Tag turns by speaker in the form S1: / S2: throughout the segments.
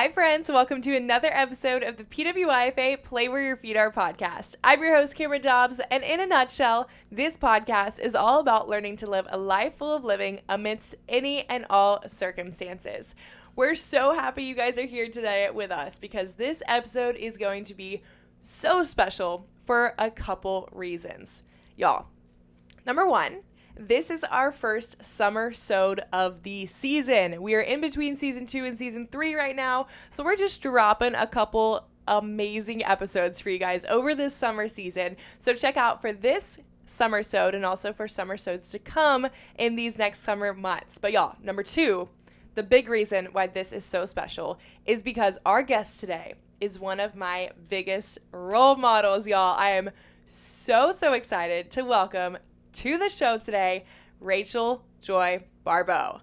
S1: Hi friends, welcome to another episode of the PWIFA Play Where Your Feet Are podcast. I'm your host Cameron Dobbs, and in a nutshell, this podcast is all about learning to live a life full of living amidst any and all circumstances. We're so happy you guys are here today with us because this episode is going to be so special for a couple reasons. Y'all, number one, this is our first Summer Sode of the season. We are in between season 2 and season 3 right now, so we're just dropping a couple amazing episodes for you guys over this summer season. So check out for this Summer Sode and also for Summer Sodes to come in these next summer months. But y'all, number two, the big reason why this is so special is because our guest today is one of my biggest role models, y'all. I am so excited to welcome to the show today, Rachel Joy Baribeau.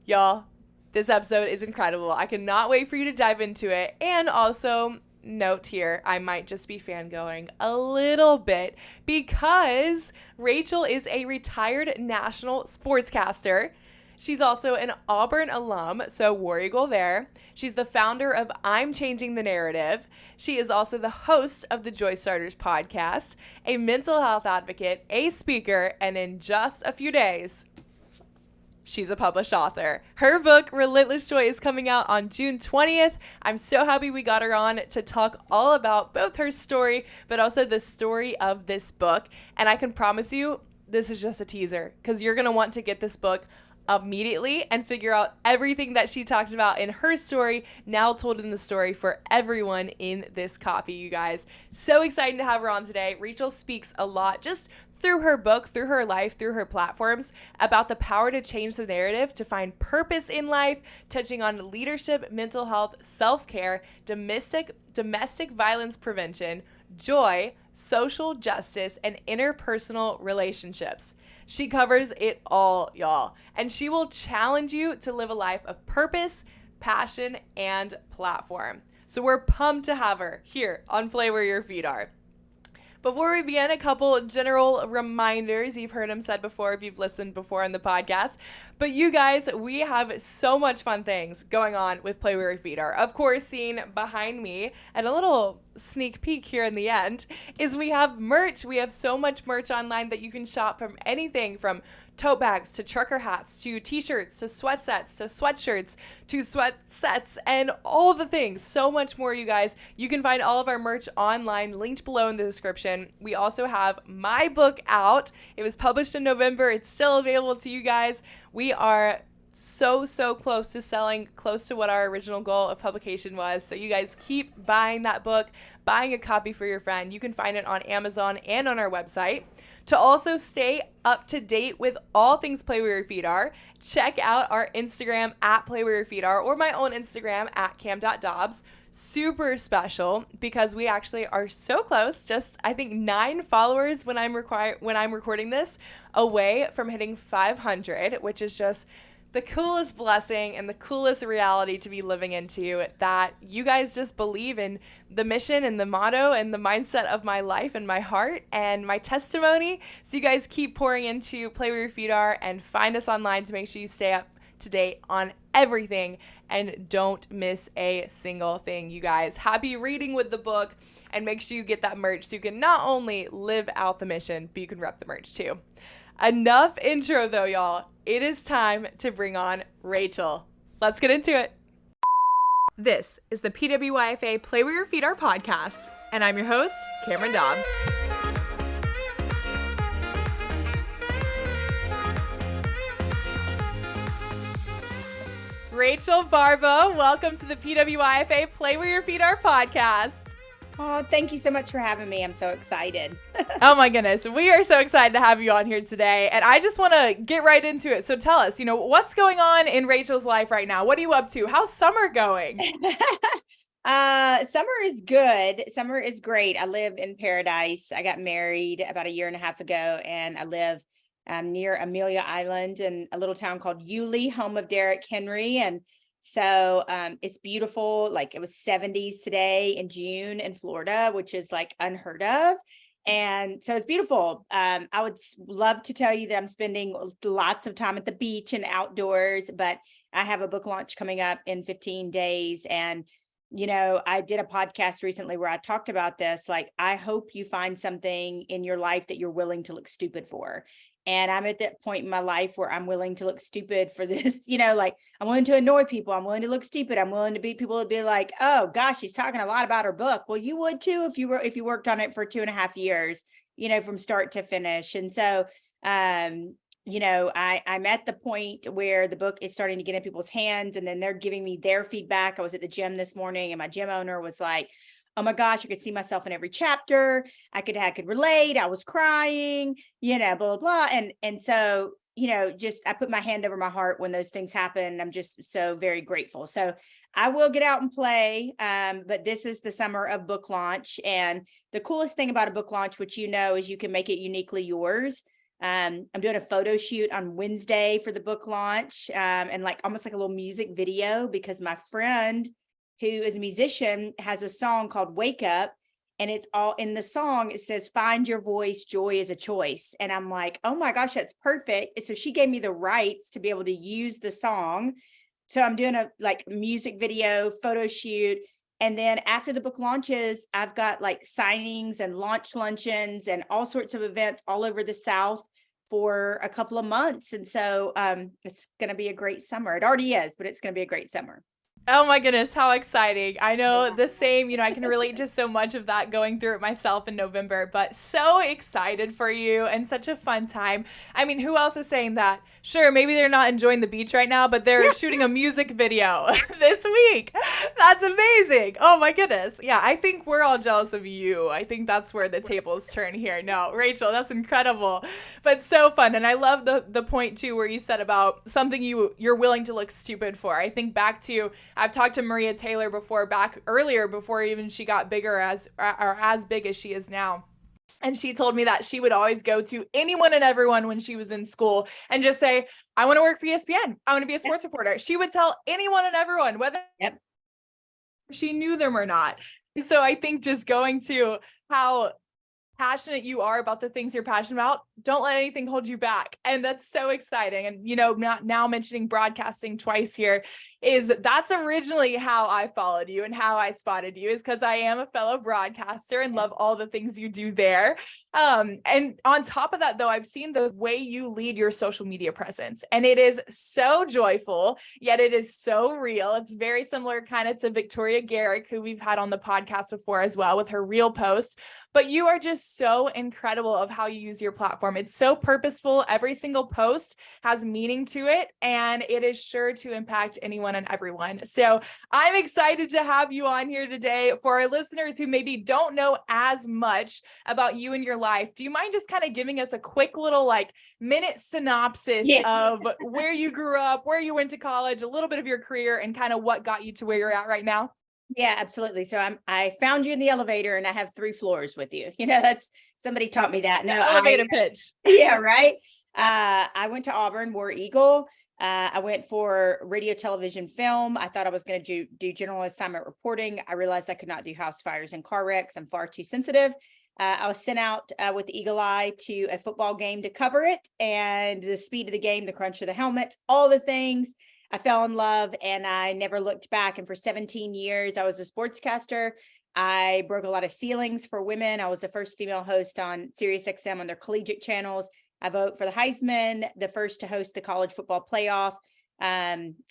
S1: Y'all, this episode is incredible. I cannot wait for you to dive into it. And also, note here, I might just be fangirling a little bit because Rachel is a retired national sportscaster. She's also an Auburn alum, so War Eagle there. She's the founder of I'm Changing the Narrative. She is also the host of the Joystarters podcast, a mental health advocate, a speaker, and in just a few days, she's a published author. Her book, Relentless Joy, is coming out on June 20th. I'm so happy we got her on to talk all about both her story, but also the story of this book. And I can promise you, this is just a teaser because you're going to want to get this book immediately and figure out everything that she talked about in her story, now told in the story for everyone in this copy, you guys. So excited to have her on today. Rachel speaks a lot just through her book, through her life, through her platforms about the power to change the narrative, to find purpose in life, touching on leadership, mental health, self-care, domestic violence prevention, joy, social justice, and interpersonal relationships. She covers it all, y'all, and she will challenge you to live a life of purpose, passion, and platform. So we're pumped to have her here on Play Where Your Feet Are. Before we begin, a couple general reminders. You've heard them said before if you've listened before on the podcast. But you guys, we have so much fun things going on with Play Where Your Feet Are. Of course, seen behind me, and a little sneak peek here in the end, is we have merch. We have so much merch online that you can shop from anything from tote bags to trucker hats to t-shirts to sweat sets to sweatshirts to sweat sets and all the things. So much more, you guys. You can find all of our merch online, linked below in the description. We also have my book out. It was published in November. It's still available to you guys. We are so close to selling close to what our original goal of publication was. So you guys keep buying that book, buying a copy for your friend. You can find it on Amazon and on our website. To also stay up to date with all things Play Where Your Feet Are, check out our Instagram at Play Where Your Feet Are or my own Instagram at cam.dobbs. Super special because we actually are so close, just I think 9 followers when I'm recording this away from hitting 500, which is just the coolest blessing and the coolest reality to be living into, that you guys just believe in the mission and the motto and the mindset of my life and my heart and my testimony. So you guys keep pouring into Play Where Your Feet Are and find us online to make sure you stay up to date on everything and don't miss a single thing, you guys. Happy reading with the book, and make sure you get that merch so you can not only live out the mission, but you can rep the merch too. Enough intro though, y'all. It is time to bring on Rachel. Let's get into it. This is the PWIFA Play Where Your Feet Are podcast, and I'm your host, Cameron Dobbs. Rachel Baribeau, welcome to the PWIFA Play Where Your Feet Are podcast.
S2: Oh, thank you so much for having me. I'm so excited.
S1: Oh my goodness. We are so excited to have you on here today. And I just want to get right into it. So tell us, what's going on in Rachel's life right now? What are you up to? How's summer going?
S2: Summer is good. Summer is great. I live in paradise. I got married about 1.5 years ago, and I live near Amelia Island in a little town called Yulee, home of Derrick Henry. And so it's beautiful. Like, it was 70s today in June in Florida, which is like unheard of. And so it's beautiful. I would love to tell you that I'm spending lots of time at the beach and outdoors, but I have a book launch coming up in 15 days. And, you know, I did a podcast recently where I talked about this. Like, I hope you find something in your life that you're willing to look stupid for. And I'm at that point in my life where I'm willing to look stupid for this, you know, like I'm willing to annoy people. I'm willing to look stupid. I'm willing to be people to be like, oh gosh, she's talking a lot about her book. Well, you would too if you worked on it for 2.5 years, you know, from start to finish. And so you know, I'm at the point where the book is starting to get in people's hands, and then they're giving me their feedback. I was at the gym this morning and my gym owner was like, oh my gosh, I could see myself in every chapter. I could relate. I was crying, you know, blah, blah, blah. And so, you know, just, I put my hand over my heart when those things happen. I'm just so very grateful. So I will get out and play. But this is the summer of book launch. And the coolest thing about a book launch, which, you know, is you can make it uniquely yours. I'm doing a photo shoot on Wednesday for the book launch, and like almost like a little music video, because my friend who is a musician has a song called Wake Up, and it's all in the song. It says, find your voice, joy is a choice. And I'm like, oh my gosh, that's perfect. So she gave me the rights to be able to use the song. So I'm doing a like music video, photo shoot. And then after the book launches, I've got like signings and launch luncheons and all sorts of events all over the South for a couple of months. And so it's going to be a great summer. It already is, but it's going to be a great summer.
S1: Oh my goodness, how exciting. I know the same, you know, I can relate to so much of that going through it myself in November, but so excited for you and such a fun time. I mean, who else is saying that? Sure, maybe they're not enjoying the beach right now, but they're shooting a music video this week. That's amazing. Oh my goodness. Yeah, I think we're all jealous of you. I think that's where the tables turn here. No, Rachel, that's incredible, but so fun. And I love the point too, where you said about something you're willing to look stupid for. I think back to, I've talked to Maria Taylor before, back earlier, before even she got bigger as big as she is now. And she told me that she would always go to anyone and everyone when she was in school and just say, I want to work for ESPN. I want to be a sports reporter. She would tell anyone and everyone, whether she knew them or not. And so I think just going to how passionate you are about the things you're passionate about, don't let anything hold you back. And that's so exciting. And, you know, now mentioning broadcasting twice here, is that's originally how I followed you and how I spotted you, is because I am a fellow broadcaster and love all the things you do there. And on top of that, though, I've seen the way you lead your social media presence, and it is so joyful, yet it is so real. It's very similar kind of to Victoria Garrick, who we've had on the podcast before as well, with her real post. But you are just so incredible of how you use your platform. It's so purposeful. Every single post has meaning to it, and it is sure to impact anyone and everyone. So I'm excited to have you on here today. For our listeners who maybe don't know as much about you and your life, do you mind just kind of giving us a quick little like minute synopsis of where you grew up, where you went to college, a little bit of your career, and kind of what got you to where you're at right now?
S2: Yeah, absolutely. So I found you in the elevator and I have 3 floors with you. You know, that's, somebody taught me that. No,
S1: elevator pitch.
S2: Yeah, right. I went to Auburn, War Eagle. I went for radio, television, film. I thought I was going to do general assignment reporting. I realized I could not do house fires and car wrecks. I'm far too sensitive. I was sent out with the eagle eye to a football game to cover it, and the speed of the game, the crunch of the helmets, all the things. I fell in love and I never looked back. And for 17 years, I was a sportscaster. I broke a lot of ceilings for women. I was the first female host on Sirius XM on their collegiate channels. I vote for the Heisman, the first to host the college football playoff.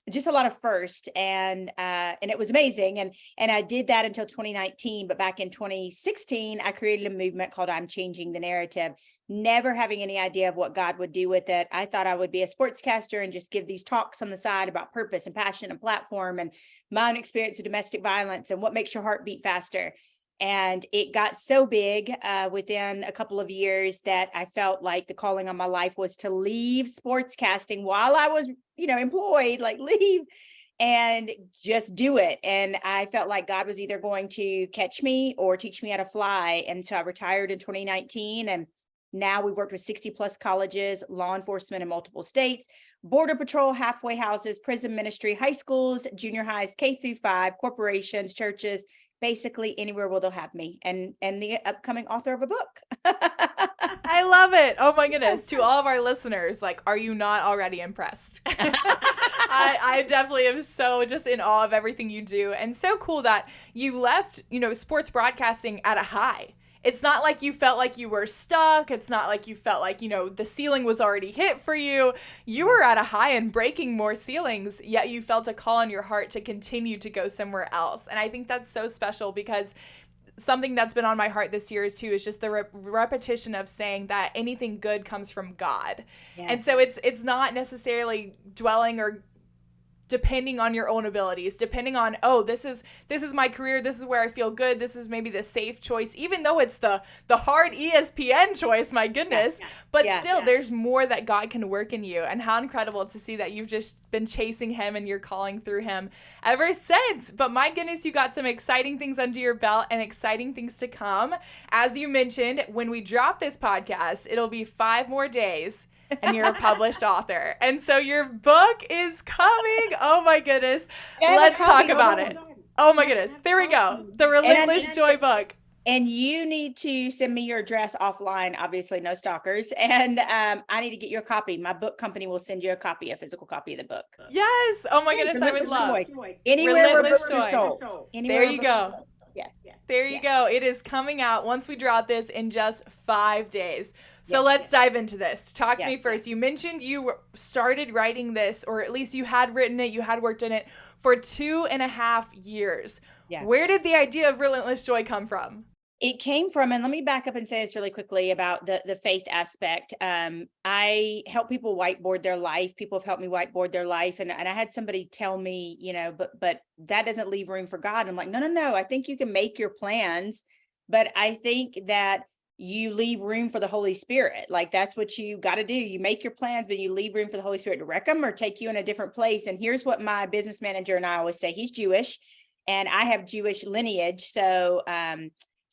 S2: Just a lot of first, and it was amazing. And I did that until 2019. But back in 2016, I created a movement called I'm Changing the Narrative, never having any idea of what God would do with it. I thought I would be a sportscaster and just give these talks on the side about purpose and passion and platform and my own experience of domestic violence and what makes your heart beat faster. And it got so big within a couple of years that I felt like the calling on my life was to leave sportscasting while I was, you know, employed, like leave and just do it. And I felt like God was either going to catch me or teach me how to fly. And so I retired in 2019. And now we've worked with 60 plus colleges, law enforcement in multiple states, border patrol, halfway houses, prison ministry, high schools, junior highs, K-5, corporations, churches, basically anywhere where they'll have me, and the upcoming author of a book.
S1: I love it. Oh my goodness. To all of our listeners, like, are you not already impressed? I definitely am so just in awe of everything you do. And so cool that you left, sports broadcasting at a high. It's not like you felt like you were stuck. It's not like you felt like, the ceiling was already hit for you. You were at a high and breaking more ceilings, yet you felt a call in your heart to continue to go somewhere else. And I think that's so special because something that's been on my heart this year too is just the repetition of saying that anything good comes from God. Yes. And so it's not necessarily dwelling or depending on your own abilities, depending on, this is my career, this is where I feel good, this is maybe the safe choice, even though it's the hard ESPN choice, my goodness. But still, there's more that God can work in you. And how incredible to see that you've just been chasing him and you're calling through him ever since. But my goodness, you got some exciting things under your belt and exciting things to come. As you mentioned, when we drop this podcast, it'll be 5 more days and you're a published author. And so your book is coming. Oh my goodness. Let's talk about it. Oh my goodness. There we go. The Relentless Joy book.
S2: And you need to send me your address offline, obviously no stalkers. And I need to get you a copy. My book company will send you a physical copy of the book.
S1: Yes. Oh my goodness. I would love.
S2: Anywhere Relentless Joy.
S1: There you go.
S2: Yes.
S1: There you go. It is coming out once we drop this in just 5 days. So let's dive into this. Talk to me first. You mentioned you started writing this, or at least you had written it, you had worked in it for 2.5 years. Yeah. Where did the idea of Relentless Joy come from?
S2: It came from, and let me back up and say this really quickly about the faith aspect. I help people whiteboard their life. People have helped me whiteboard their life. And I had somebody tell me, but that doesn't leave room for God. I'm like, no. I think you can make your plans, but I think that you leave room for the Holy Spirit. Like, that's what you got to do. You make your plans, but you leave room for the Holy Spirit to wreck them or take you in a different place. And here's what my business manager and I always say. He's Jewish and I have Jewish lineage. So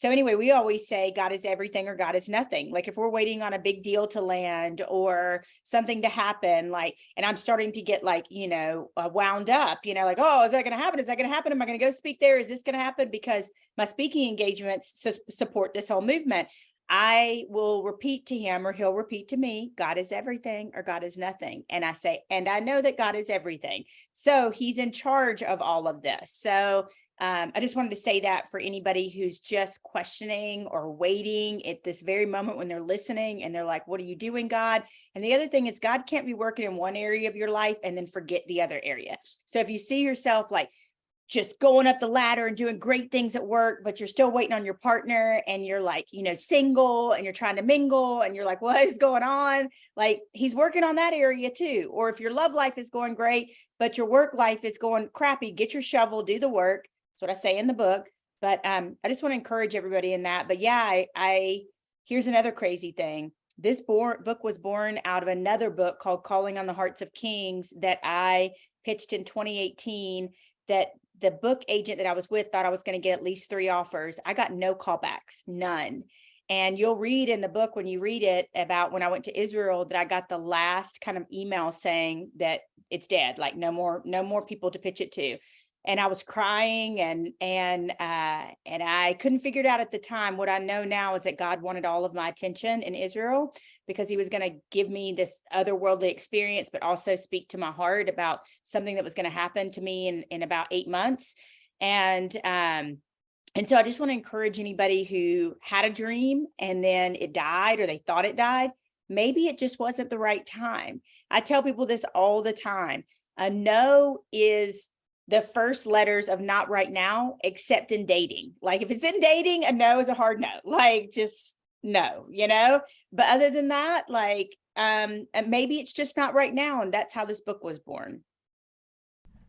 S2: anyway, we always say God is everything or God is nothing. Like, if we're waiting on a big deal to land or something to happen, and I'm starting to get wound up, like, oh, is that going to happen? Is that going to happen? Am I going to go speak there? Is this going to happen? Because my speaking engagements support this whole movement. I will repeat to him, or he'll repeat to me, God is everything or God is nothing. And I say, and I know that God is everything. So he's in charge of all of this. So I just wanted to say that for anybody who's just questioning or waiting at this very moment when they're listening and they're like, what are you doing, God? And the other thing is, God can't be working in one area of your life and then forget the other area. So if you see yourself like just going up the ladder and doing great things at work, but you're still waiting on your partner and you're single and you're trying to mingle and you're like, what is going on? Like, he's working on that area too. Or if your love life is going great, but your work life is going crappy, get your shovel, do the work. That's what I say in the book. But I just want to encourage everybody in that. But yeah, here's another crazy thing. This book was born out of another book called Calling on the Hearts of Kings that I pitched in 2018, that the book agent that I was with thought I was going to get at least 3 offers. I got no callbacks, none. And you'll read in the book when you read it about when I went to Israel that I got the last kind of email saying that it's dead, like no more people to pitch it to. And I was crying and I couldn't figure it out at the time. What I know now is that God wanted all of my attention in Israel because he was going to give me this otherworldly experience, but also speak to my heart about something that was going to happen to me in about 8 months. And so I just want to encourage anybody who had a dream and then it died or they thought it died. Maybe it just wasn't the right time. I tell people this all the time. A no is the first letters of not right now, except in dating. Like, if it's in dating, a no is a hard no, like just no, but other than that, and maybe it's just not right now. And that's how this book was born.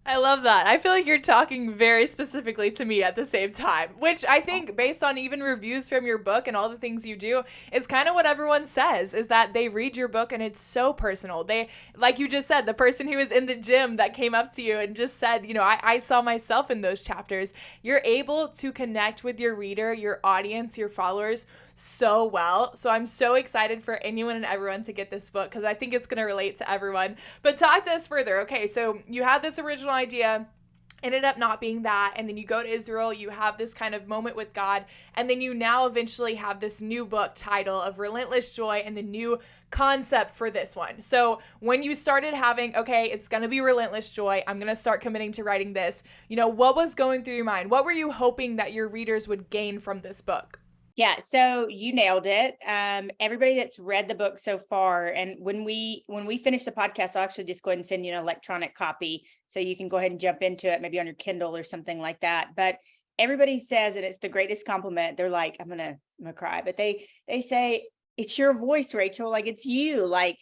S1: I love that. I feel like you're talking very specifically to me at the same time, which I think based on even reviews from your book and all the things you do is kind of what everyone says, is that they read your book and it's so personal. They, like you just said, the person who was in the gym that came up to you and just said, I saw myself in those chapters. You're able to connect with your reader, your audience, your followers so well. So I'm so excited for anyone and everyone to get this book because I think it's going to relate to everyone. But talk to us further. Okay, so you had this original idea ended up not being that. And then you go to Israel, you have this kind of moment with God, and then you now eventually have this new book title of Relentless Joy and the new concept for this one. So when you started having, okay, it's going to be Relentless Joy, I'm going to start committing to writing this, what was going through your mind? What were you hoping that your readers would gain from this book?
S2: Yeah, so you nailed it. Everybody that's read the book so far, and when we finish the podcast, I'll actually just go ahead and send you an electronic copy so you can go ahead and jump into it, maybe on your Kindle or something like that. But everybody says, and it's the greatest compliment. They're like, I'm gonna cry, but they say it's your voice, Rachel. Like it's you. Like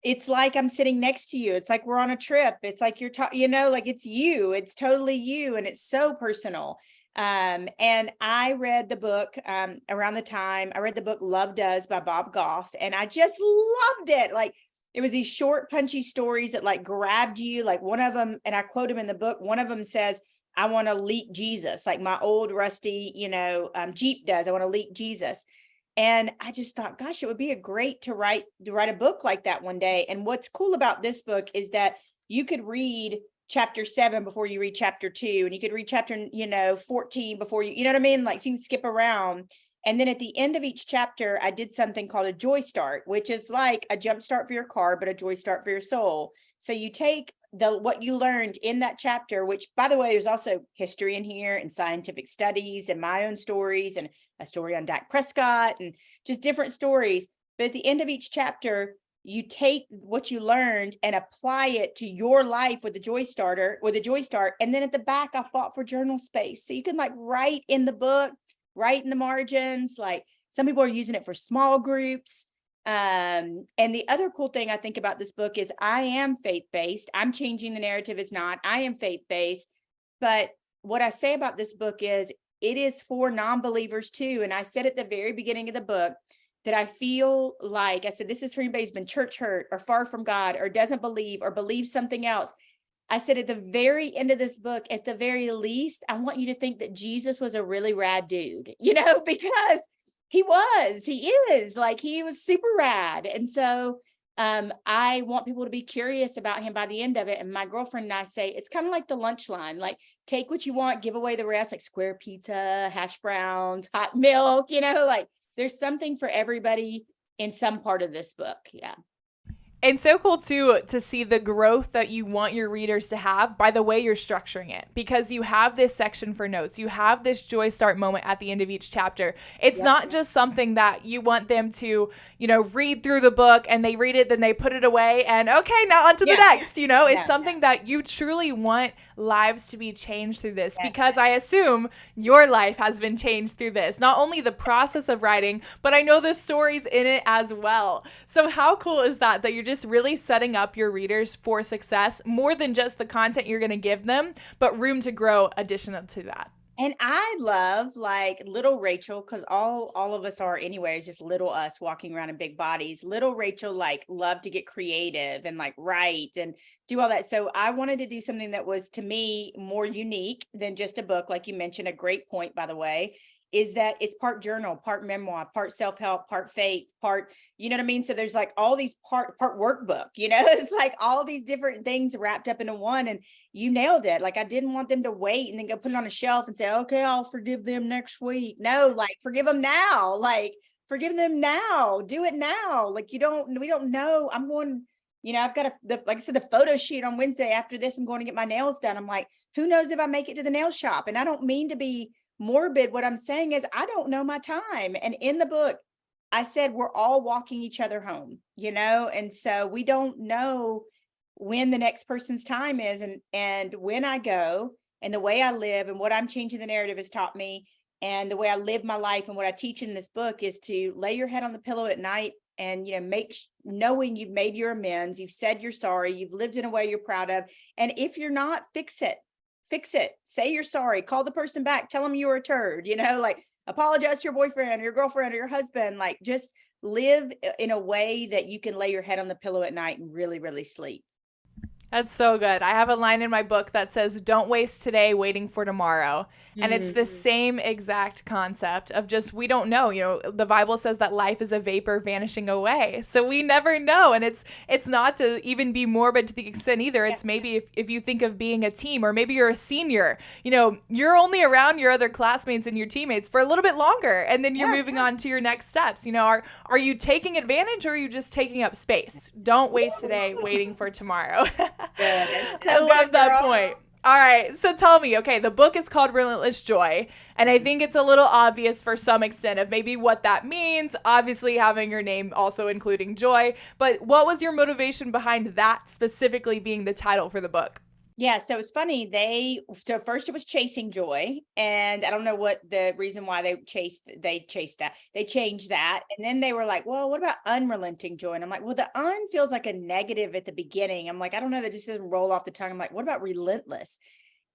S2: it's like I'm sitting next to you. It's like we're on a trip. It's like you're talking. Like it's you. It's totally you, and it's so personal. And I read the book around the time I read the book Love Does by Bob Goff, and I just loved it. Like it was these short, punchy stories that like grabbed you. Like one of them, and I quote him in the book, one of them says, I want to leak Jesus, like my old rusty, Jeep does. I want to leak Jesus. And I just thought, gosh, it would be great to write a book like that one day. And what's cool about this book is that you could read chapter 7 before you read chapter 2, and you could read chapter 14 before you know what I mean, like so you can skip around. And then at the end of each chapter I did something called a joy start, which is like a jump start for your car but a joy start for your soul. So you take what you learned in that chapter, which by the way there's also history in here and scientific studies and my own stories and a story on Dak Prescott and just different stories. But at the end of each chapter you take what you learned and apply it to your life with the Joy Start. And then at the back, I fought for journal space. So you can like write in the book, write in the margins. Like some people are using it for small groups. And the other cool thing I think about this book is I am faith-based. I'm changing the narrative is not. I am faith-based. But what I say about this book is it is for non-believers too. And I said at the very beginning of the book, that I feel like I said, this is for anybody who's been church hurt or far from God or doesn't believe or believes something else. I said at the very end of this book, at the very least, I want you to think that Jesus was a really rad dude, because he is like, he was super rad. And so I want people to be curious about him by the end of it. And my girlfriend and I say, it's kind of like the lunch line, like take what you want, give away the rest, like square pizza, hash browns, hot milk, like there's something for everybody in some part of this book. Yeah.
S1: And so cool too to see the growth that you want your readers to have by the way you're structuring it, because you have this section for notes, you have this joy start moment at the end of each chapter. It's not just something that you want them to, read through the book and they read it, then they put it away and okay, now on to the next, it's something that you truly want lives to be changed through this, because I assume your life has been changed through this, not only the process of writing, but I know the stories in it as well. So how cool is that you're just really setting up your readers for success, more than just the content you're going to give them, but room to grow additional to that.
S2: And I love like little Rachel, because all of us are anyways, just little us walking around in big bodies. Little Rachel like loved to get creative and like write and do all that. So I wanted to do something that was to me more unique than just a book. Like you mentioned, a great point, by the way, is that it's part journal, part memoir, part self-help, part faith, part, you know what I mean? So there's like all these part workbook, it's like all these different things wrapped up into one. And you nailed it. Like I didn't want them to wait and then go put it on a shelf and say, okay, I'll forgive them next week. No, like forgive them now. Like forgive them now. Do it now. Like we don't know. I'm going, I've got like I said, the photo shoot on Wednesday. After this, I'm going to get my nails done. I'm like, who knows if I make it to the nail shop? And I don't mean to be morbid. What I'm saying is I don't know my time. And in the book, I said, we're all walking each other home, and so we don't know when the next person's time is. And when I go and the way I live and what I'm changing the narrative has taught me, and the way I live my life and what I teach in this book is to lay your head on the pillow at night and, knowing you've made your amends, you've said you're sorry, you've lived in a way you're proud of. And if you're not, fix it, say you're sorry, call the person back, tell them you were a turd, like apologize to your boyfriend or your girlfriend or your husband, like just live in a way that you can lay your head on the pillow at night and really, really sleep.
S1: That's so good. I have a line in my book that says, "Don't waste today waiting for tomorrow." And it's the same exact concept of just, we don't know. The Bible says that life is a vapor vanishing away. So we never know. And it's not to even be morbid to the extent either. It's maybe if you think of being a team, or maybe you're a senior, you're only around your other classmates and your teammates for a little bit longer, and then you're moving on to your next steps. Are you taking advantage, or are you just taking up space? Don't waste today waiting for tomorrow. I love that point. All right, so tell me, okay, the book is called Relentless Joy, and I think it's a little obvious for some extent of maybe what that means, obviously having your name also including joy, but what was your motivation behind that specifically being the title for the book?
S2: Yeah, so it's funny. So first it was chasing joy, and I don't know what the reason why they chased that. They changed that. And then they were like, well, what about unrelenting joy? And I'm like, well, the un feels like a negative at the beginning. I'm like, I don't know, that just doesn't roll off the tongue. I'm like, what about relentless?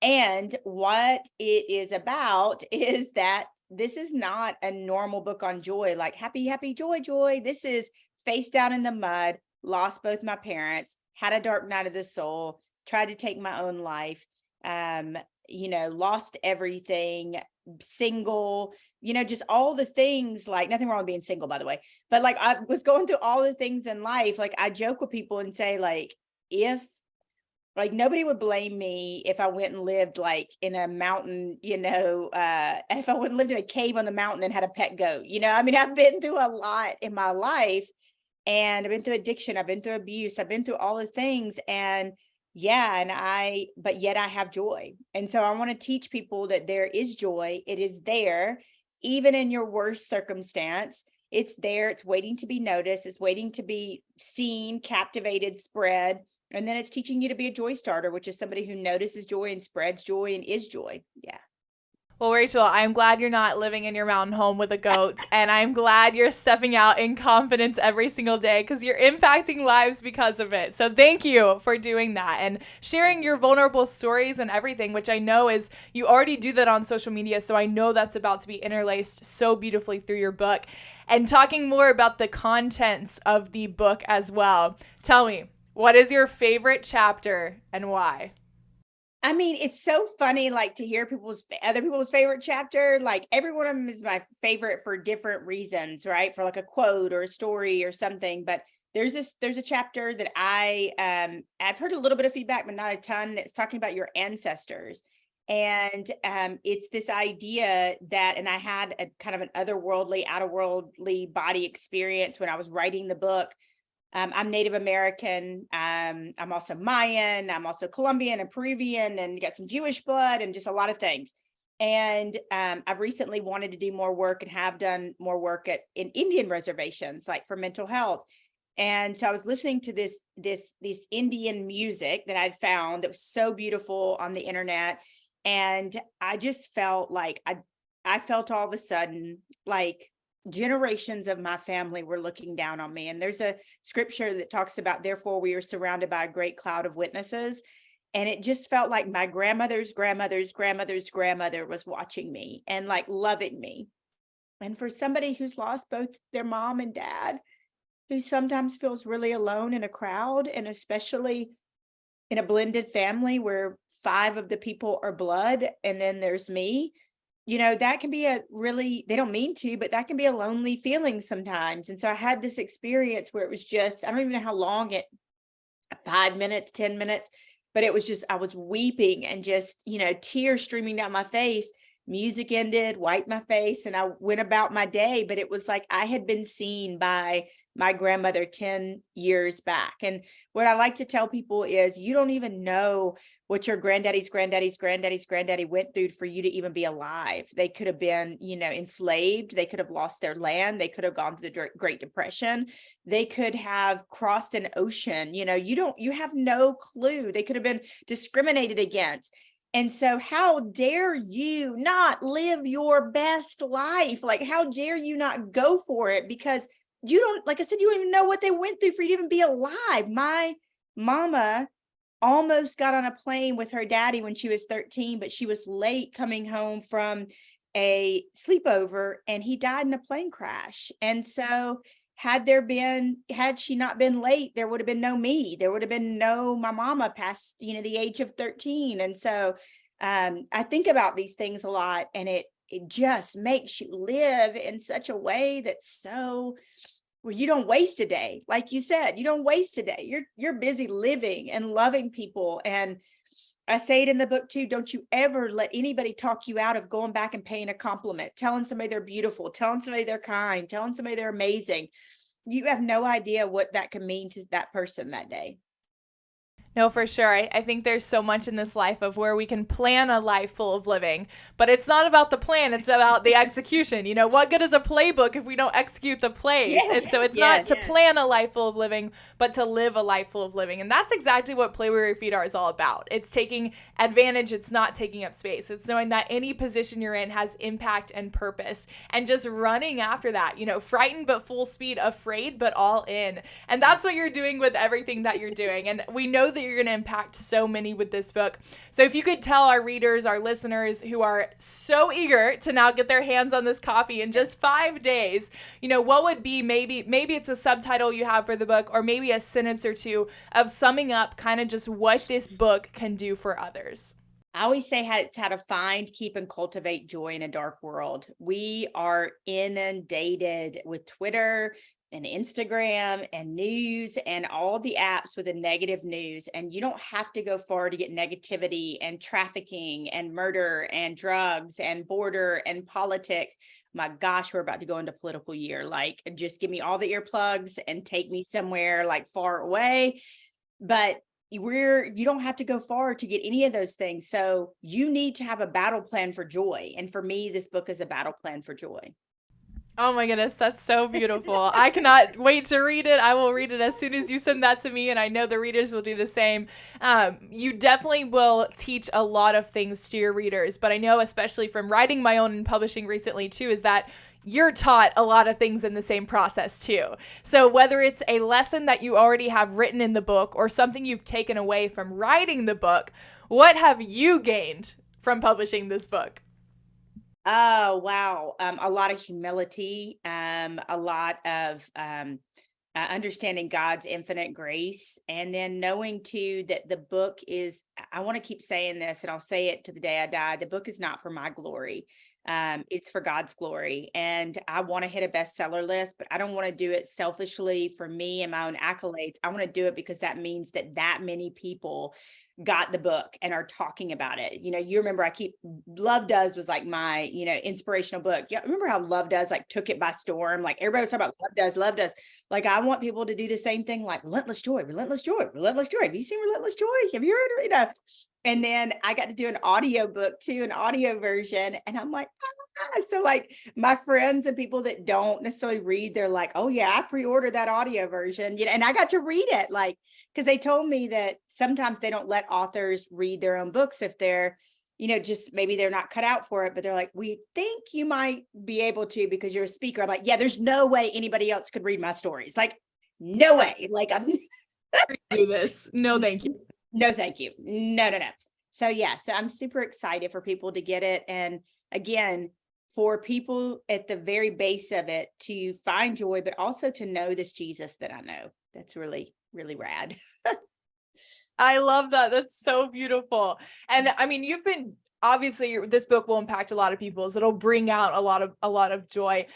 S2: And what it is about is that this is not a normal book on joy, like happy, happy, joy, joy. This is face down in the mud, lost both my parents, had a dark night of the soul, tried to take my own life, lost everything, single, just all the things. Like, nothing wrong with being single, by the way, but like I was going through all the things in life. Like, I joke with people and say, like, if like nobody would blame me if I went and lived like in a mountain, if I went and lived in a cave on the mountain and had a pet goat. I mean, I've been through a lot in my life, and I've been through addiction, I've been through abuse, I've been through all the things. And but yet I have joy. And so I want to teach people that there is joy. It is there, even in your worst circumstance. It's there. It's waiting to be noticed. It's waiting to be seen, captivated, spread. And then it's teaching you to be a joy starter, which is somebody who notices joy and spreads joy and is joy. Yeah.
S1: Well, Rachel, I'm glad you're not living in your mountain home with a goat, and I'm glad you're stepping out in confidence every single day because you're impacting lives because of it. So thank you for doing that and sharing your vulnerable stories and everything, which I know is, you already do that on social media, so I know that's about to be interlaced so beautifully through your book. And talking more about the contents of the book as well, tell me, what is your favorite chapter and why?
S2: I mean, it's so funny, like, to hear other people's favorite chapter. Like, every one of them is my favorite for different reasons, right? For like a quote or a story or something. But there's a chapter that I've heard a little bit of feedback, but not a ton. It's talking about your ancestors. And it's this idea that, and I had a kind of an otherworldly, outerworldly body experience when I was writing the book. I'm Native American. I'm also Mayan. I'm also Colombian and Peruvian, and got some Jewish blood and just a lot of things. And I've recently wanted to do more work and have done more work in Indian reservations, like for mental health. And so I was listening to this Indian music that I'd found that was so beautiful on the internet, and I just felt like I felt all of a sudden like generations of my family were looking down on me. And there's a scripture that talks about, therefore we are surrounded by a great cloud of witnesses. And it just felt like my grandmother's grandmother was watching me and like loving me. And for somebody who's lost both their mom and dad, who sometimes feels really alone in a crowd, and especially in a blended family where 5 of the people are blood and then there's me, that can be they don't mean to, but that can be a lonely feeling sometimes. And so I had this experience where it was just, I don't even know how long 5 minutes, 10 minutes, but it was just, I was weeping and just, tears streaming down my face. Music ended, wiped my face, and I went about my day. But it was like I had been seen by my grandmother 10 years back. And what I like to tell people is, you don't even know what your granddaddy went through for you to even be alive. They could have been, enslaved. They could have lost their land. They could have gone through the Great Depression. They could have crossed an ocean. You have no clue. They could have been discriminated against. And so how dare you not live your best life? Like, how dare you not go for it? Because you don't, like I said, you don't even know what they went through for you to even be alive. My mama almost got on a plane with her daddy when she was 13, but she was late coming home from a sleepover and he died in a plane crash. And so had she not been late, there would have been no me. There would have been no my mama past, the age of 13. And so I think about these things a lot, and it just makes you live in such a way that's so where you don't waste a day. Like you said, you don't waste a day. You're busy living and loving people. And I say it in the book too, don't you ever let anybody talk you out of going back and paying a compliment, telling somebody they're beautiful, telling somebody they're kind, telling somebody they're amazing. You have no idea what that can mean to that person that day.
S1: No, for sure. I think there's so much in this life of where we can plan a life full of living, but it's not about the plan. It's about the execution. What good is a playbook if we don't execute the plays?
S2: Yeah,
S1: And so it's not to plan a life full of living, but to live a life full of living. And that's exactly what Play Where Your Feet Are is all about. It's taking advantage. It's not taking up space. It's knowing that any position you're in has impact and purpose, and just running after that, frightened but full speed, afraid but all in. And that's what you're doing with everything that you're doing. And we know that you're going to impact so many with this book. So if you could tell our readers, our listeners who are so eager to now get their hands on this copy in just 5 days, what would be maybe it's a subtitle you have for the book, or maybe a sentence or two of summing up kind of just what this book can do for others.
S2: I always say it's how to find, keep, and cultivate joy in a dark world. We are inundated with Twitter and Instagram and news and all the apps with the negative news. And you don't have to go far to get negativity and trafficking and murder and drugs and border and politics. My gosh, we're about to go into political year. Like, just give me all the earplugs and take me somewhere like far away. But you don't have to go far to get any of those things. So you need to have a battle plan for joy. And for me, this book is a battle plan for joy.
S1: Oh my goodness, that's so beautiful. I cannot wait to read it. I will read it as soon as you send that to me, and I know the readers will do the same. You definitely will teach a lot of things to your readers, but I know, especially from writing my own and publishing recently too, is that you're taught a lot of things in the same process too. So whether it's a lesson that you already have written in the book or something you've taken away from writing the book, what have you gained from publishing this book?
S2: Oh, wow. A lot of humility, a lot of understanding God's infinite grace, and then knowing too that the book is, I want to keep saying this, and I'll say it to the day I die, the book is not for my glory. It's for God's glory. And I want to hit a bestseller list, but I don't want to do it selfishly for me and my own accolades. I want to do it because that means that many people got the book and are talking about it. You remember Love Does was like my, inspirational book. Yeah. Remember how Love Does like took it by storm? Like everybody was talking about Love Does. Like, I want people to do the same thing, like Relentless Joy. Have you seen Relentless Joy? Have you heard it? And then I got to do an audio book too, an audio version. And I'm like, so like my friends and people that don't necessarily read, they're like, oh yeah, I pre-ordered that audio version. And I got to read it, like, because they told me that sometimes they don't let authors read their own books if they're, just maybe they're not cut out for it, but they're like, we think you might be able to because you're a speaker. I'm like, yeah, there's no way anybody else could read my stories. Like, no way. Like, I'm
S1: do this. No, thank you.
S2: No, thank you. No. So yeah, so I'm super excited for people to get it. And again, for people at the very base of it to find joy, but also to know this Jesus that I know. That's really, really rad.
S1: I love that. That's so beautiful. And I mean, you've been, obviously this book will impact a lot of people. So it'll bring out a lot of joy.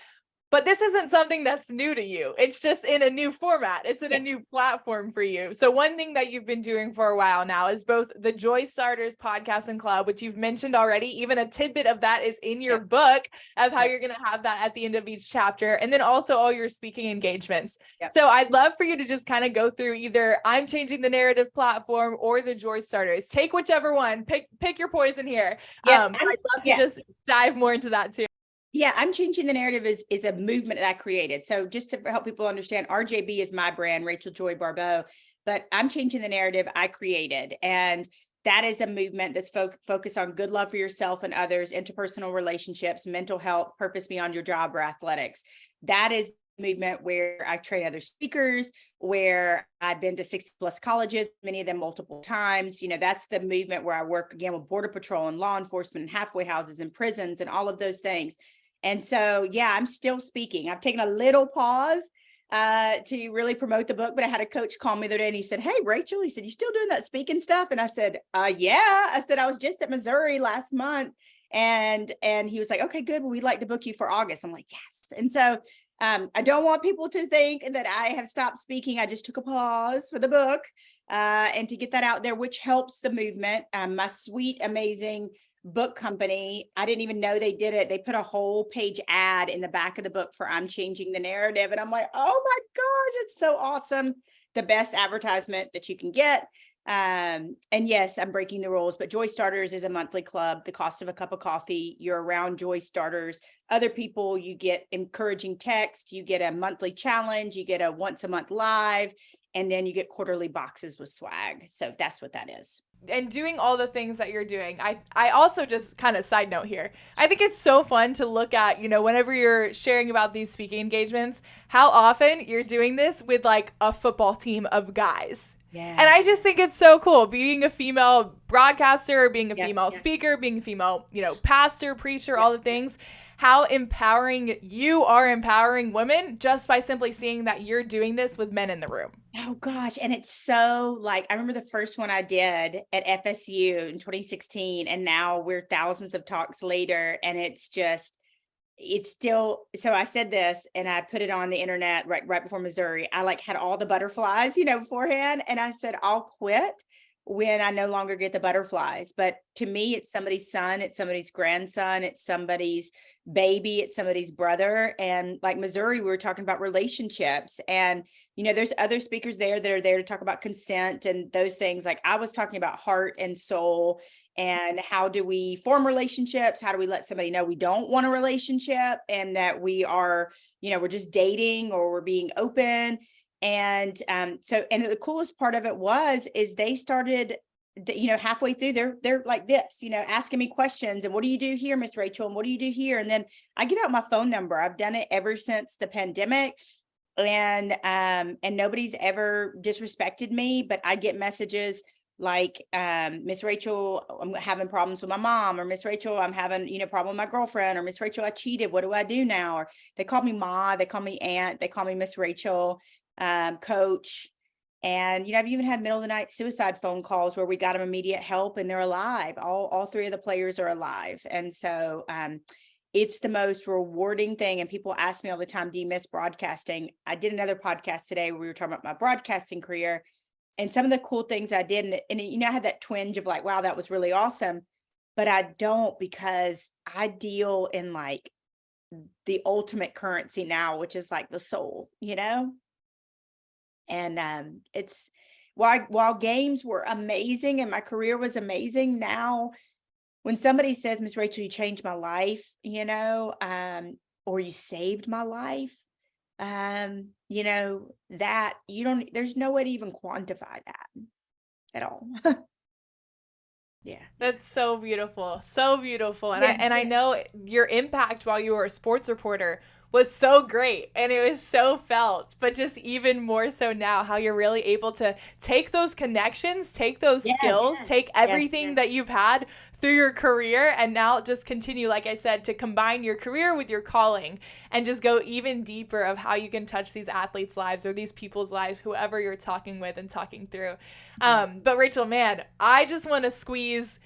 S1: But this isn't something that's new to you. It's just in a new format. It's in a new platform for you. So one thing that you've been doing for a while now is both the Joystarters podcast and club, which you've mentioned already. Even a tidbit of that is in your book of how you're going to have that at the end of each chapter. And then also all your speaking engagements. So I'd love for you to just kind of go through either I'm Changing the Narrative platform or the Joystarters. Take whichever one. Pick your poison here. I'd love to just dive more into that too.
S2: Yeah, I'm Changing the Narrative is a movement that I created. So just to help people understand, RJB is my brand, Rachel Joy Baribeau, but I'm Changing the Narrative I created. And that is a movement that's focused on good love for yourself and others, interpersonal relationships, mental health, purpose beyond your job or athletics. That is a movement where I train other speakers, where I've been to 60 plus colleges, many of them multiple times. That's the movement where I work again with Border Patrol and law enforcement and halfway houses and prisons and all of those things. And so, yeah, I'm still speaking. I've taken a little pause to really promote the book. But I had a coach call me the other day and he said, "Hey, Rachel," he said, "you still doing that speaking stuff?" And I said, "Yeah." I said, "I was just at Missouri last month." And he was like, "Okay, good. Well, we'd like to book you for August." I'm like, "Yes." And so I don't want people to think that I have stopped speaking. I just took a pause for the book and to get that out there, which helps the movement. My sweet, amazing book company, I didn't even know they did it. They put a whole page ad in the back of the book for "I'm changing the narrative." And I'm like, oh my gosh, it's so awesome. The best advertisement that you can get. And yes, I'm breaking the rules, but Joystarters is a monthly club. The cost of a cup of coffee. You're around Joystarters. Other people, you get encouraging text, you get a monthly challenge, you get a once a month live, and then you get quarterly boxes with swag. So that's what that is.
S1: And doing all the things that you're doing. I also, just kind of side note here, I think it's so fun to look at, whenever you're sharing about these speaking engagements, how often you're doing this with like a football team of guys. Yeah. And I just think it's so cool being a female broadcaster, being a female speaker, being a female, pastor, preacher, all the things. How empowering you are, empowering women just by simply seeing that you're doing this with men in the room.
S2: Oh gosh. And it's so like, I remember the first one I did at FSU in 2016, and now we're thousands of talks later. And it's still, so I said this and I put it on the internet right before Missouri. I like had all the butterflies, beforehand. And I said, I'll quit when I no longer get the butterflies. But to me, it's somebody's son, it's somebody's grandson, it's somebody's baby, it's somebody's brother. And like Missouri, we were talking about relationships, and there's other speakers there that are there to talk about consent and those things. Like I was talking about heart and soul, and how do we form relationships? How do we let somebody know we don't want a relationship and that we are, we're just dating or we're being open. And so the coolest part of it is they started, halfway through, they're like this, asking me questions. And what do you do here, Miss Rachel? And what do you do here? And then I give out my phone number. I've done it ever since the pandemic. And nobody's ever disrespected me, but I get messages like, Miss Rachel, I'm having problems with my mom, or Miss Rachel, I'm having, problem with my girlfriend, or Miss Rachel, I cheated. What do I do now? Or they call me Ma, they call me Aunt, they call me Miss Rachel, Coach. And, I've even had middle of the night suicide phone calls where we got them immediate help and they're alive. All three of the players are alive. And so, it's the most rewarding thing. And people ask me all the time, do you miss broadcasting? I did another podcast today where we were talking about my broadcasting career and some of the cool things I did. And I had that twinge of like, wow, that was really awesome. But I don't, because I deal in like the ultimate currency now, which is like the soul, And it's while games were amazing and my career was amazing, now when somebody says, Miss Rachel, you changed my life, or you saved my life, that there's no way to even quantify that at all. Yeah.
S1: That's so beautiful. So beautiful. And I know your impact while you were a sports reporter was so great and it was so felt, but just even more so now, how you're really able to take those connections, take those skills, take everything that you've had through your career, and now just continue, like I said, to combine your career with your calling and just go even deeper of how you can touch these athletes' lives or these people's lives, whoever you're talking with and talking through. But Rachel, man, I just want to squeeze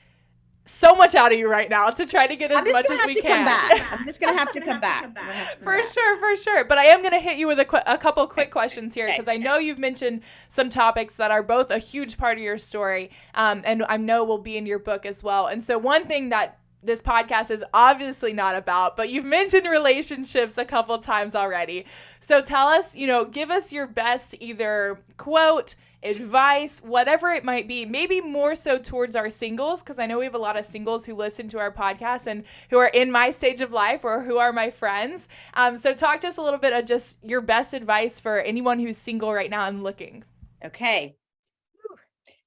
S1: so much out of you right now to try to get as much as we can.
S2: I'm just going to have to come back.
S1: For sure. But I am going to hit you with a couple quick questions here, because I know you've mentioned some topics that are both a huge part of your story, and I know will be in your book as well. And so one thing that this podcast is obviously not about, but you've mentioned relationships a couple times already. So tell us, give us your best either quote, advice, whatever it might be, maybe more so towards our singles, because I know we have a lot of singles who listen to our podcast and who are in my stage of life or who are my friends. So talk to us a little bit of just your best advice for anyone who's single right now and looking.
S2: Okay.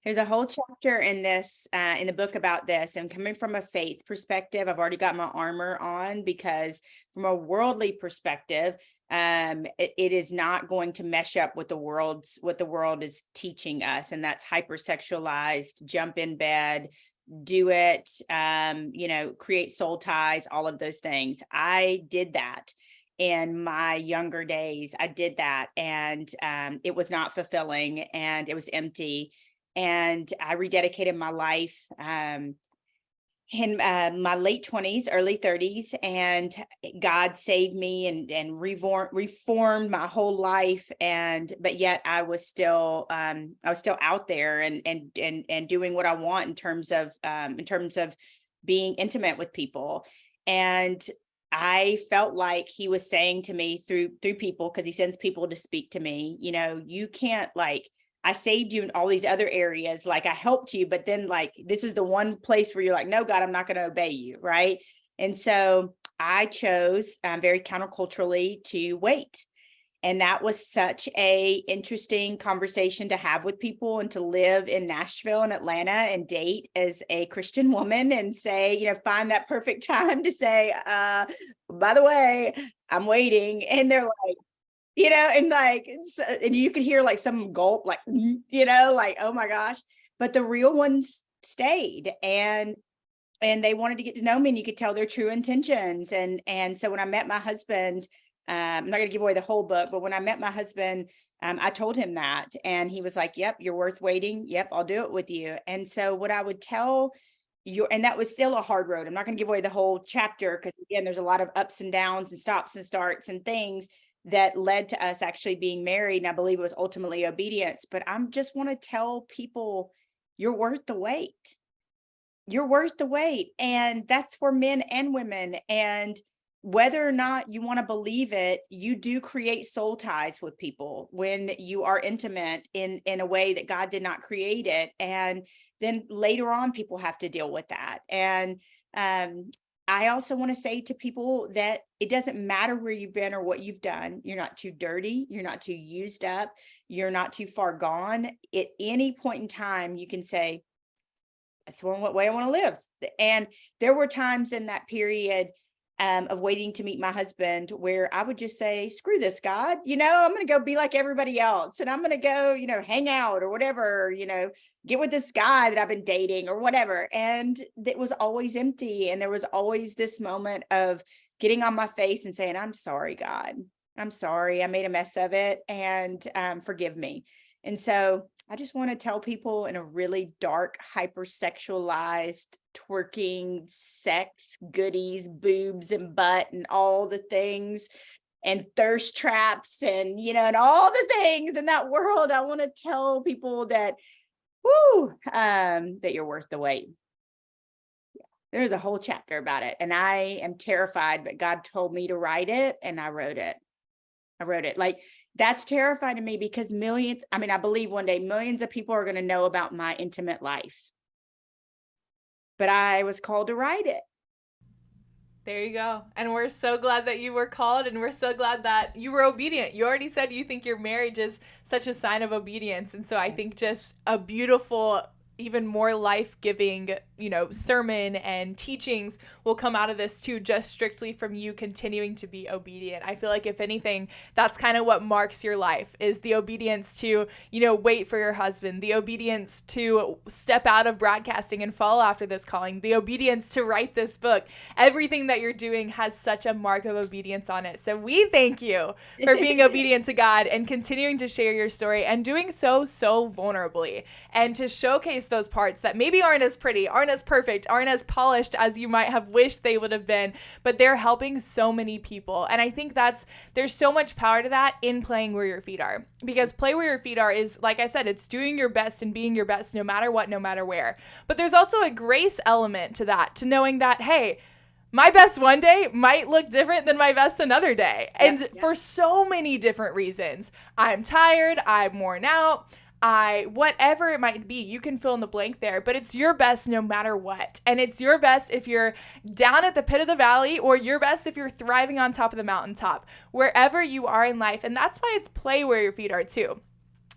S2: There's a whole chapter in this, in the book about this, and coming from a faith perspective, I've already got my armor on, because from a worldly perspective, it is not going to mesh up with what the world is teaching us. And that's hypersexualized, jump in bed, do it, create soul ties, all of those things. I did that. in my younger days. I did that, and it was not fulfilling, and it was empty. And I rededicated my life in my late 20s, early 30s, and God saved me and reformed my whole life. But yet I was still out there and doing what I want in terms of being intimate with people. And I felt like he was saying to me through people, because he sends people to speak to me, you can't, like, I saved you in all these other areas. Like, I helped you, but then, like, this is the one place where you're like, no, God, I'm not going to obey you. Right. And so I chose very counterculturally to wait. And that was such a interesting conversation to have with people, and to live in Nashville and Atlanta and date as a Christian woman and say, find that perfect time to say, by the way, I'm waiting. And they're like, and like, and you could hear like some gulp, like, like, oh my gosh. But the real ones stayed, and they wanted to get to know me, and you could tell their true intentions. And so when I met my husband, I'm not going to give away the whole book, but when I met my husband, I told him that, and he was like, yep, you're worth waiting. Yep, I'll do it with you. And so what I would tell you, and that was still a hard road. I'm not going to give away the whole chapter, because again, there's a lot of ups and downs and stops and starts and things that led to us actually being married. And I believe it was ultimately obedience. But I'm just want to tell people, you're worth the wait. You're worth the wait. And that's for men and women. And whether or not you want to believe it, you do create soul ties with people when you are intimate in a way that God did not create it. And then later on, people have to deal with that. And I also want to say to people that it doesn't matter where you've been or what you've done. You're not too dirty. You're not too used up. You're not too far gone. At any point in time, you can say, that's what way I want to live. And there were times in that period of waiting to meet my husband where I would just say, screw this, God, I'm going to go be like everybody else. And I'm going to go, hang out or whatever, get with this guy that I've been dating or whatever. And it was always empty. And there was always this moment of getting on my face and saying, I'm sorry, God, I'm sorry. I made a mess of it, and forgive me. And so I just want to tell people, in a really dark, hypersexualized, twerking, sex, goodies, boobs and butt and all the things, and thirst traps and, and all the things in that world, I want to tell people that, that you're worth the wait. There's a whole chapter about it, and I am terrified, but God told me to write it, and I wrote it. Like, that's terrifying to me, because I believe one day millions of people are going to know about my intimate life. But I was called to write it.
S1: There you go. And we're so glad that you were called, and we're so glad that you were obedient. You already said you think your marriage is such a sign of obedience. And so I think just a beautiful, even more life-giving, sermon and teachings will come out of this too, just strictly from you continuing to be obedient. I feel like, if anything, that's kind of what marks your life, is the obedience to, wait for your husband, the obedience to step out of broadcasting and follow after this calling, the obedience to write this book. Everything that you're doing has such a mark of obedience on it. So we thank you for being obedient to God and continuing to share your story, and doing so vulnerably, and to showcase those parts that maybe aren't as pretty, aren't as perfect, aren't as polished as you might have wished they would have been, but they're helping so many people. And I think there's so much power to that in playing where your feet are, because play where your feet are is, like I said, it's doing your best and being your best no matter what, no matter where. But there's also a grace element to that, to knowing that, hey, my best one day might look different than my best another day. And for so many different reasons. I'm tired, I'm worn out, whatever it might be, you can fill in the blank there, but it's your best no matter what. And it's your best if you're down at the pit of the valley, or your best if you're thriving on top of the mountaintop, wherever you are in life. And that's why it's play where your feet are too.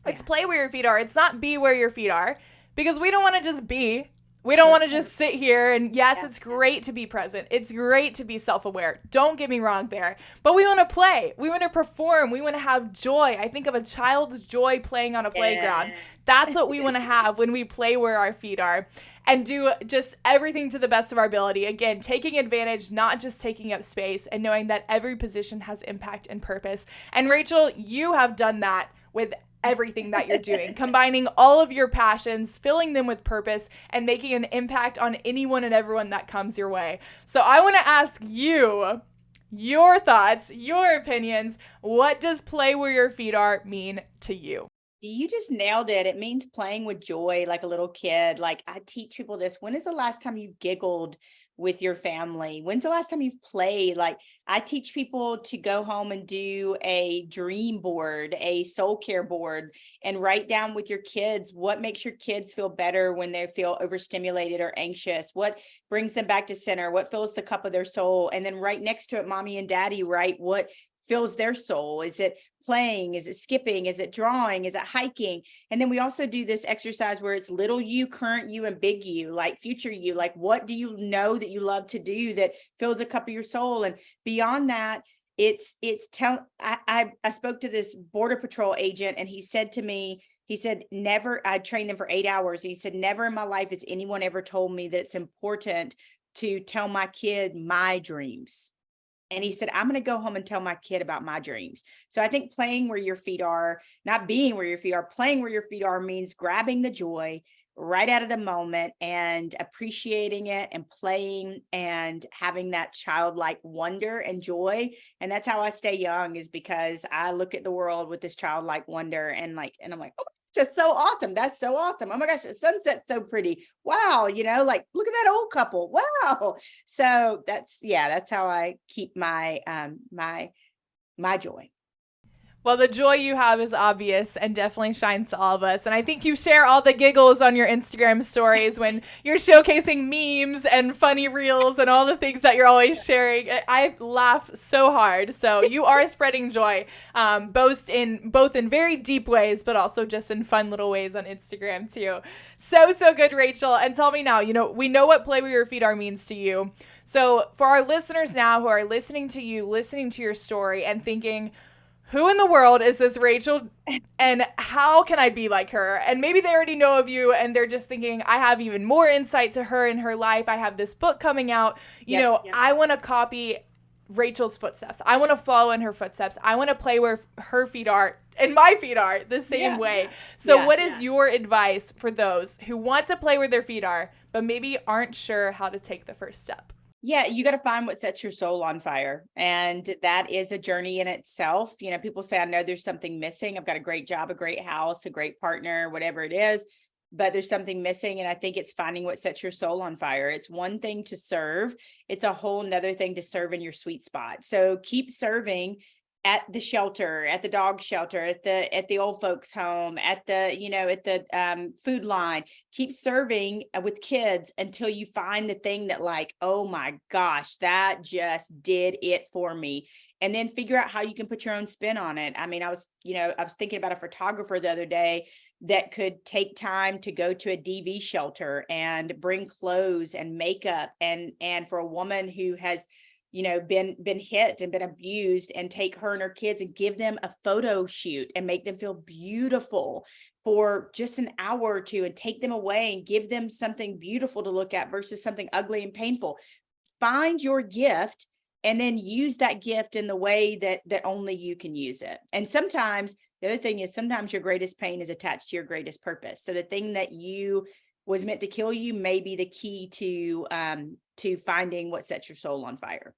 S1: It's play where your feet are. It's not be where your feet are, because we don't want to just be. We don't want to just sit here, and yes, it's great to be present. It's great to be self-aware. Don't get me wrong there. But we want to play. We want to perform. We want to have joy. I think of a child's joy playing on a playground. That's what we want to have when we play where our feet are. and do just everything to the best of our ability. Again, taking advantage, not just taking up space, and knowing that every position has impact and purpose. And Rachel, you have done that with everything that you're doing, combining all of your passions, filling them with purpose, and making an impact on anyone and everyone that comes your way. So I want to ask you your thoughts, your opinions. What does play where your feet are mean to you?
S2: You just nailed it. It means playing with joy like a little kid. Like I teach people this. When is the last time you giggled with your family? When's the last time you've played? Like I teach people to go home and do a dream board, a soul care board, and write down with your kids what makes your kids feel better when they feel overstimulated or anxious, what brings them back to center, what fills the cup of their soul. And then right next to it, mommy and daddy write what fills their soul. Is it playing? Is it skipping? Is it drawing? Is it hiking? And then we also do this exercise where it's little you, current you, and big you, like future you. Like what do you know that you love to do that fills a cup of your soul? And beyond that, I spoke to this border patrol agent, and he said to me, he said, never, I trained them for 8 hours. He said, never in my life has anyone ever told me that it's important to tell my kid my dreams. And he said, I'm going to go home and tell my kid about my dreams. So I think playing where your feet are, not being where your feet are, playing where your feet are means grabbing the joy right out of the moment and appreciating it and playing and having that childlike wonder and joy. And that's how I stay young, is because I look at the world with this childlike wonder and I'm like, oh, just so awesome. That's so awesome. Oh my gosh, the sunset's so pretty. Wow. Like look at that old couple. Wow. So that's how I keep my my joy.
S1: Well, the joy you have is obvious and definitely shines to all of us. And I think you share all the giggles on your Instagram stories when you're showcasing memes and funny reels and all the things that you're always sharing. I laugh so hard. So you are spreading joy, both in very deep ways, but also just in fun little ways on Instagram too. So good, Rachel. And tell me now, we know what play where your feet are means to you. So for our listeners now who are listening to you, listening to your story and thinking, who in the world is this Rachel and how can I be like her? And maybe they already know of you and they're just thinking, I have even more insight to her in her life. I have this book coming out. I want to copy Rachel's footsteps. I want to follow in her footsteps. I want to play where her feet are and my feet are the same way. So what is your advice for those who want to play where their feet are, but maybe aren't sure how to take the first step?
S2: Yeah, you got to find what sets your soul on fire. And that is a journey in itself. People say, I know there's something missing. I've got a great job, a great house, a great partner, whatever it is, but there's something missing. And I think it's finding what sets your soul on fire. It's one thing to serve. It's a whole nother thing to serve in your sweet spot. So keep serving at the shelter, at the dog shelter, at the old folks home, at the food line. Keep serving with kids until you find the thing that oh my gosh, that just did it for me. And then figure out how you can put your own spin on it. I mean, I was thinking about a photographer the other day that could take time to go to a DV shelter and bring clothes and makeup and for a woman who has been hit and been abused, and take her and her kids and give them a photo shoot and make them feel beautiful for just an hour or two and take them away and give them something beautiful to look at versus something ugly and painful. Find your gift and then use that gift in the way that only you can use it. And sometimes the other thing is sometimes your greatest pain is attached to your greatest purpose. So the thing that was meant to kill you may be the key to finding what sets your soul on fire.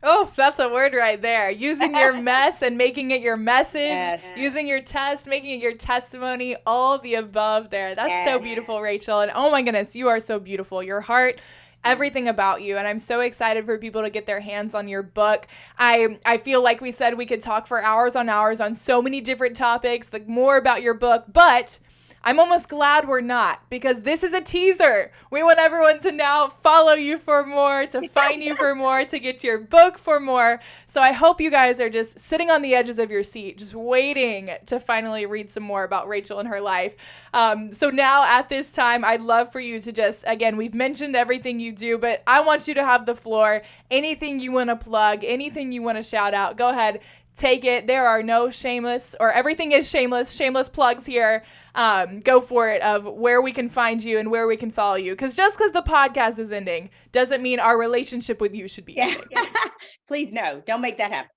S1: Oh, that's a word right there. Using your mess and making it your message, using your test, making it your testimony, all the above there. That's so beautiful, Rachel. And oh my goodness, you are so beautiful. Your heart, everything about you. And I'm so excited for people to get their hands on your book. I feel like we said we could talk for hours on so many different topics, more about your book, but I'm almost glad we're not, because this is a teaser. We want everyone to now follow you for more, to find you for more, to get your book for more. So I hope you guys are just sitting on the edges of your seat, just waiting to finally read some more about Rachel and her life. So now at this time, I'd love for you to just, again, we've mentioned everything you do, but I want you to have the floor. Anything you want to plug, anything you want to shout out, go ahead. take it. There are no shameless, or everything is shameless plugs here. Go for it of where we can find you and where we can follow you. Because just because the podcast is ending doesn't mean our relationship with you should be ending.
S2: Please, no, don't make that happen.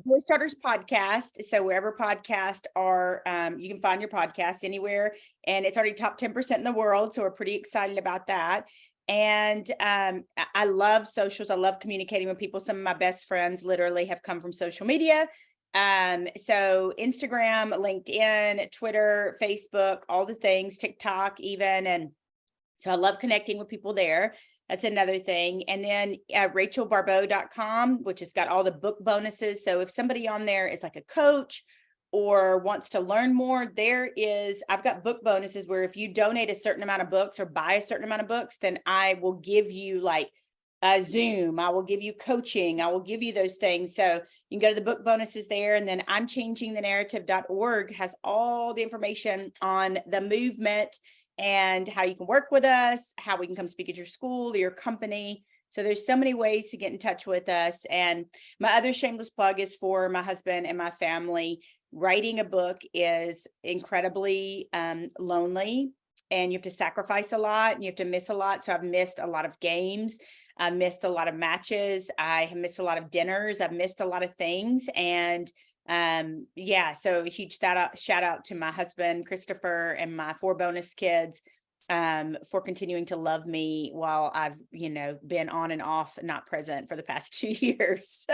S2: Joystarters podcast. So wherever podcasts are, you can find your podcast anywhere, and it's already top 10% in the world. So we're pretty excited about that. And I love socials. I love communicating with people. Some of my best friends literally have come from social media. So Instagram, LinkedIn, Twitter, Facebook, all the things, TikTok even. And so I love connecting with people there. That's another thing. And then RachelBaribeau.com, which has got all the book bonuses. So if somebody on there is like a coach or wants to learn more, I've got book bonuses where if you donate a certain amount of books or buy a certain amount of books, then I will give you like a Zoom, I will give you coaching, I will give you those things. So you can go to the book bonuses there. And then I'm changingthenarrative.org has all the information on the movement and how you can work with us, how we can come speak at your school or your company. So there's so many ways to get in touch with us. And my other shameless plug is for my husband and my family. Writing a book is incredibly lonely, and you have to sacrifice a lot and you have to miss a lot. So I've missed a lot of games. I've missed a lot of matches. I have missed a lot of dinners. I've missed a lot of things. And so a huge shout out to my husband, Christopher, and my 4 bonus kids for continuing to love me while I've, been on and off, not present for the past 2 years.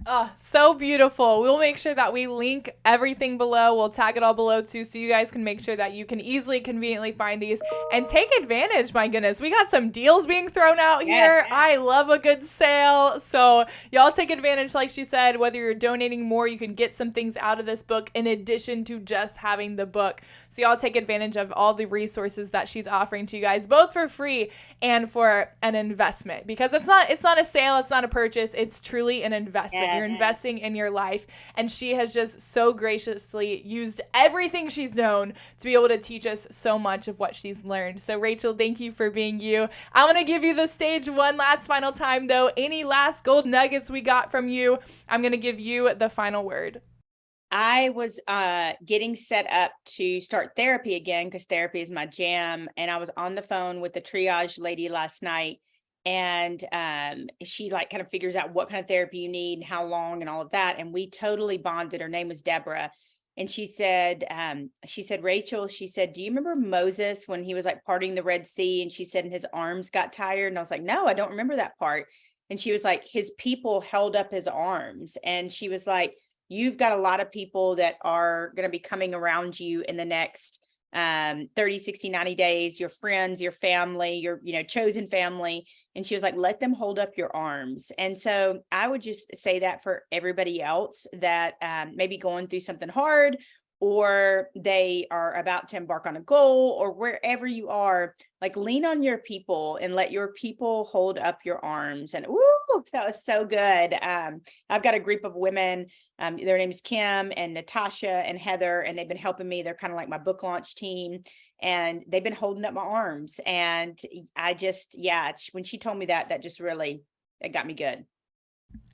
S1: Oh, so beautiful. We'll make sure that we link everything below. We'll tag it all below too, so you guys can make sure that you can easily, conveniently find these and take advantage. My goodness, we got some deals being thrown out here.
S2: Yes.
S1: I love a good sale. So y'all take advantage, like she said, whether you're donating more, you can get some things out of this book in addition to just having the book. So y'all take advantage of all the resources that she's offering to you guys, both for free and for an investment, because it's not a sale. It's not a purchase. It's truly an investment. You're investing in your life, and she has just so graciously used everything she's known to be able to teach us so much of what she's learned. So Rachel, thank you for being you. I want to give you the stage one last final time though. Any last gold nuggets we got from you? I'm going to give you the final word.
S2: I was getting set up to start therapy again because therapy is my jam. And I was on the phone with the triage lady last night. And she like kind of figures out what kind of therapy you need and how long and all of that. And we totally bonded. Her name was Deborah. And she said, Rachel, she said, do you remember Moses when he was like parting the Red Sea? And she said, and his arms got tired. And I was like, no, I don't remember that part. And she was like, his people held up his arms. And she was like, you've got a lot of people that are going to be coming around you in the next 30, 60, 90 days, your friends, your family, your, chosen family. And she was like, let them hold up your arms. And so I would just say that for everybody else that maybe going through something hard, or they are about to embark on a goal, or wherever you are, like lean on your people and let your people hold up your arms. And ooh, that was so good. I've got a group of women, their name's Kim and Natasha and Heather, and they've been helping me. They're kind of like my book launch team, and they've been holding up my arms. And I just, when she told me that just really, it got me good.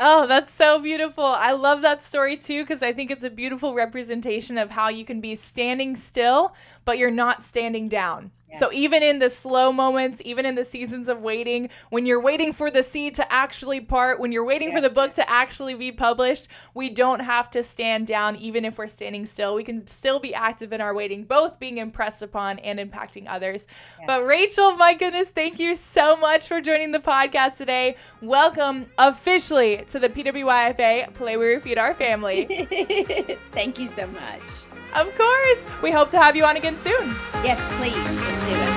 S1: Oh, that's so beautiful. I love that story too, because I think it's a beautiful representation of how you can be standing still, but you're not standing down. Yes. So even in the slow moments, even in the seasons of waiting, when you're waiting for the seed to actually part, when you're waiting for the book to actually be published, we don't have to stand down. Even if we're standing still, we can still be active in our waiting, both being impressed upon and impacting others. Yes. But Rachel, my goodness, thank you so much for joining the podcast today. Welcome officially to the PWYFA Play Where Your Feet Are family.
S2: Thank you so much.
S1: Of course. We hope to have you on again soon.
S2: Yes, please. Let's do it.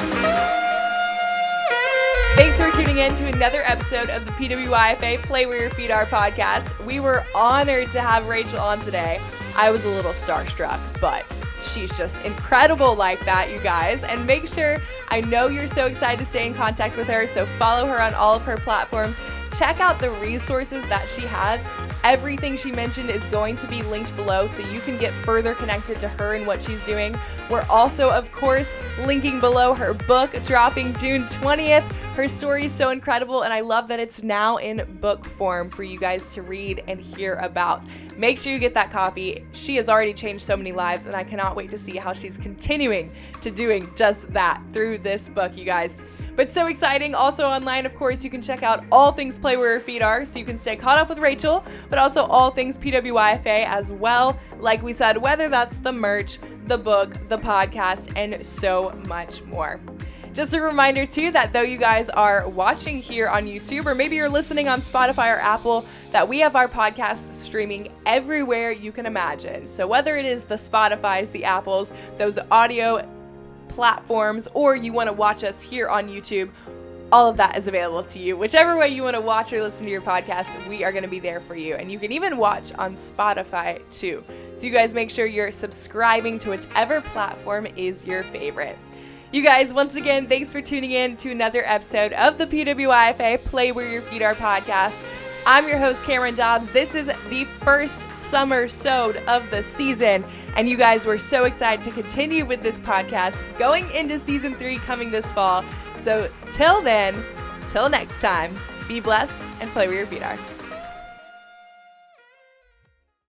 S1: Thanks for tuning in to another episode of the PWYFA Play Where Your Feet Are podcast. We were honored to have Rachel on today. I was a little starstruck, but she's just incredible like that, you guys. And make sure, I know you're so excited to stay in contact with her, so follow her on all of her platforms. check out the resources that she has. Everything she mentioned is going to be linked below so you can get further connected to her and what she's doing. We're also, of course, linking below her book dropping June 20th. Her story is so incredible, and I love that it's now in book form for you guys to read and hear about. Make sure you get that copy. She has already changed so many lives, and I cannot wait to see how she's continuing to doing just that through this book, you guys. But so exciting. Also online, of course, you can check out all things Play Where Your Feet Are, so you can stay caught up with Rachel, but also all things PWYFA as well. Like we said, whether that's the merch, the book, the podcast, and so much more. Just a reminder too that though you guys are watching here on YouTube, or maybe you're listening on Spotify or Apple, that we have our podcast streaming everywhere you can imagine. So whether it is the Spotifys, the Apples, those audio platforms, or you want to watch us here on YouTube, all of that is available to you. Whichever way you want to watch or listen to your podcast, we are going to be there for you. And you can even watch on Spotify too. So you guys make sure you're subscribing to whichever platform is your favorite. You guys, once again, thanks for tuning in to another episode of the PWIFA Play Where Your Feet Are podcast. I'm your host, Cameron Dobbs. This is the first Summer Sode of the season, and you guys were so excited to continue with this podcast going into season 3 coming this fall. So till then, till next time, be blessed and play where your feet are.